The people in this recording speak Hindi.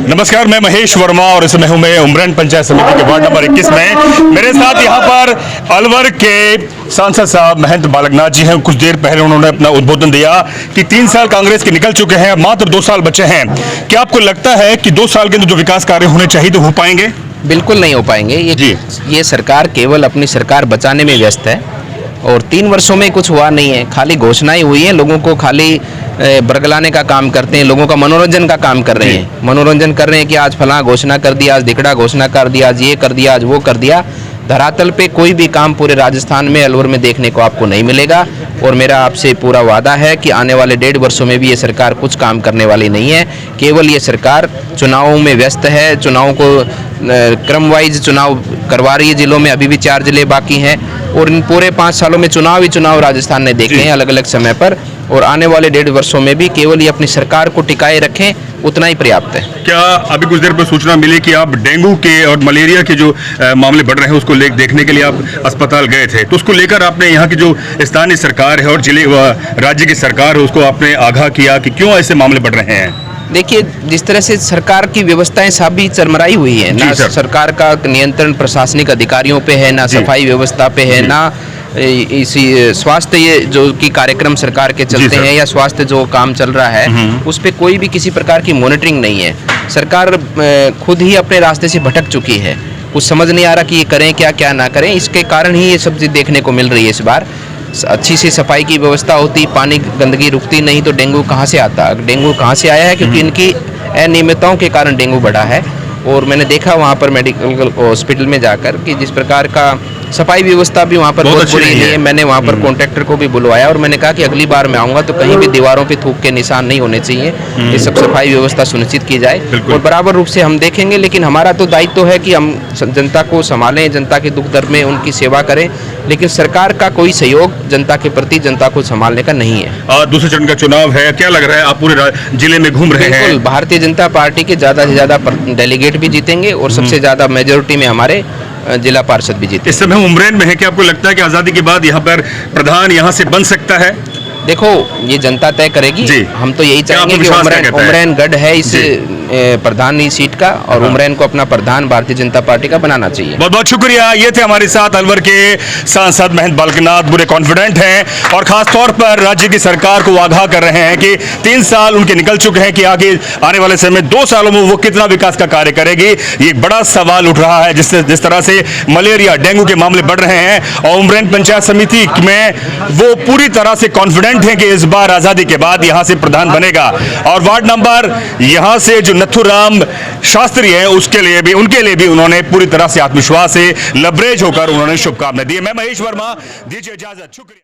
नमस्कार, मैं महेश वर्मा और इसमें हूं मैं उमरैन पंचायत समिति के वार्ड नंबर 21 में। मेरे साथ यहां पर अलवर के सांसद साहब महंत बालकनाथ जी हैं। कुछ देर पहले उन्होंने अपना उद्बोधन दिया कि 3 साल कांग्रेस के निकल चुके हैं, मात्र 2 साल बचे हैं। क्या आपको लगता है कि 2 साल के अंदर जो विकास कार्य होने चाहिए तो हो पाएंगे? बिल्कुल नहीं हो पाएंगे। ये सरकार केवल अपनी सरकार बचाने में व्यस्त है और 3 वर्षों में कुछ हुआ नहीं है। खाली घोषणाएं हुई हैं, लोगों को खाली बरगलाने का काम करते हैं, लोगों का मनोरंजन का काम कर रहे हैं। मनोरंजन कर रहे हैं कि आज फलां घोषणा कर दिया, आज धिकड़ा घोषणा कर दिया, आज ये कर दिया, आज वो कर दिया। धरातल पे कोई भी काम पूरे राजस्थान में, अलवर में देखने को आपको नहीं मिलेगा। और मेरा आपसे पूरा वादा है कि आने वाले 1.5 वर्षों में भी ये सरकार कुछ काम करने वाली नहीं है। केवल ये सरकार चुनावों में व्यस्त है, चुनावों को क्रम वाइज चुनाव करवा रही है। जिलों में अभी भी 4 जिले बाकी हैं और इन पूरे 5 सालों में चुनाव ही चुनाव राजस्थान ने देखे हैं अलग अलग समय पर। और आने वाले 1.5 वर्षों में भी केवल ये अपनी सरकार को टिकाए रखें, उतना ही पर्याप्त है। क्या अभी कुछ देर पर सूचना मिली कि आप डेंगू के और मलेरिया के जो मामले बढ़ रहे हैं उसको देखने के लिए आप अस्पताल गए थे, तो उसको लेकर आपने यहाँ की जो स्थानीय सरकार है और जिले राज्य की सरकार है उसको आपने आगाह किया कि क्यों ऐसे मामले बढ़ रहे हैं? देखिए, जिस तरह से सरकार की व्यवस्थाएं सभी चरमराई हुई है, ना सरकार का नियंत्रण प्रशासनिक अधिकारियों पे है, ना सफाई व्यवस्था पे है, ना इसी स्वास्थ्य ये जो कि कार्यक्रम सरकार के चलते हैं या स्वास्थ्य जो काम चल रहा है उस पे कोई भी किसी प्रकार की मॉनिटरिंग नहीं है। सरकार खुद ही अपने रास्ते से भटक चुकी है। कुछ समझ नहीं आ रहा कि ये करें क्या क्या ना करें। इसके कारण ही ये सब चीज़ देखने को मिल रही है। इस बार अच्छी सी सफाई की व्यवस्था होती, पानी गंदगी रुकती नहीं तो डेंगू कहाँ से आता? डेंगू कहाँ से आया है? क्योंकि इनकी अनियमितताओं के कारण डेंगू बढ़ा है। और मैंने देखा वहाँ पर मेडिकल हॉस्पिटल में जाकर कि जिस प्रकार का सफाई व्यवस्था भी वहाँ पर बहुत बुरी नहीं है। मैंने वहाँ पर कॉन्ट्रैक्टर को भी बुलवाया और मैंने कहा कि अगली बार मैं आऊँगा तो कहीं भी दीवारों पे थूक के निशान नहीं होने चाहिए। ये सब सफाई व्यवस्था सुनिश्चित की जाए और बराबर रूप से हम देखेंगे। लेकिन हमारा तो दायित्व तो है कि हम जनता को संभालें, जनता के दुख दर्द में उनकी सेवा करें। लेकिन सरकार का कोई सहयोग जनता के प्रति, जनता को संभालने का नहीं है। दूसरे चरण का चुनाव है, क्या लग रहा है? आप पूरे जिले में घूम रहे हैं। भारतीय जनता पार्टी के ज़्यादा से ज़्यादा डेलीगेट भी जीतेंगे और सबसे ज़्यादा मेजोरिटी में हमारे जिला पार्षद भी जीते। इस समय उमरैन में है, क्या आपको लगता है कि आज़ादी के बाद यहाँ पर प्रधान यहाँ से बन सकता है? देखो, ये जनता तय करेगी। हम तो यही चाहेंगे कि उमरैन गढ़ है इस प्रधान सीट का और उमरैन को अपना प्रधान भारतीय जनता पार्टी का बनाना चाहिए। बहुत बहुत शुक्रिया। ये थे हमारे साथ अलवर के सांसद महंत बालकनाथ। पूरे कॉन्फिडेंट हैं और खास तौर पर राज्य की सरकार को आगाह कर रहे हैं कि 3 साल उनके निकल चुके हैं कि आगे आने वाले समय 2 सालों में वो कितना विकास का कार्य करेगी। ये बड़ा सवाल उठ रहा है जिस तरह से मलेरिया, डेंगू के मामले बढ़ रहे हैं। और उमरैन पंचायत समिति में वो पूरी तरह से कॉन्फिडेंट है कि इस बार आजादी के बाद यहाँ से प्रधान बनेगा। और वार्ड नंबर यहाँ से जो नथुराम शास्त्री है उनके लिए भी उन्होंने पूरी तरह से आत्मविश्वास से लबरेज होकर उन्होंने शुभकामनाएं दी। मैं महेश वर्मा, दीजिए इजाजत, शुक्रिया।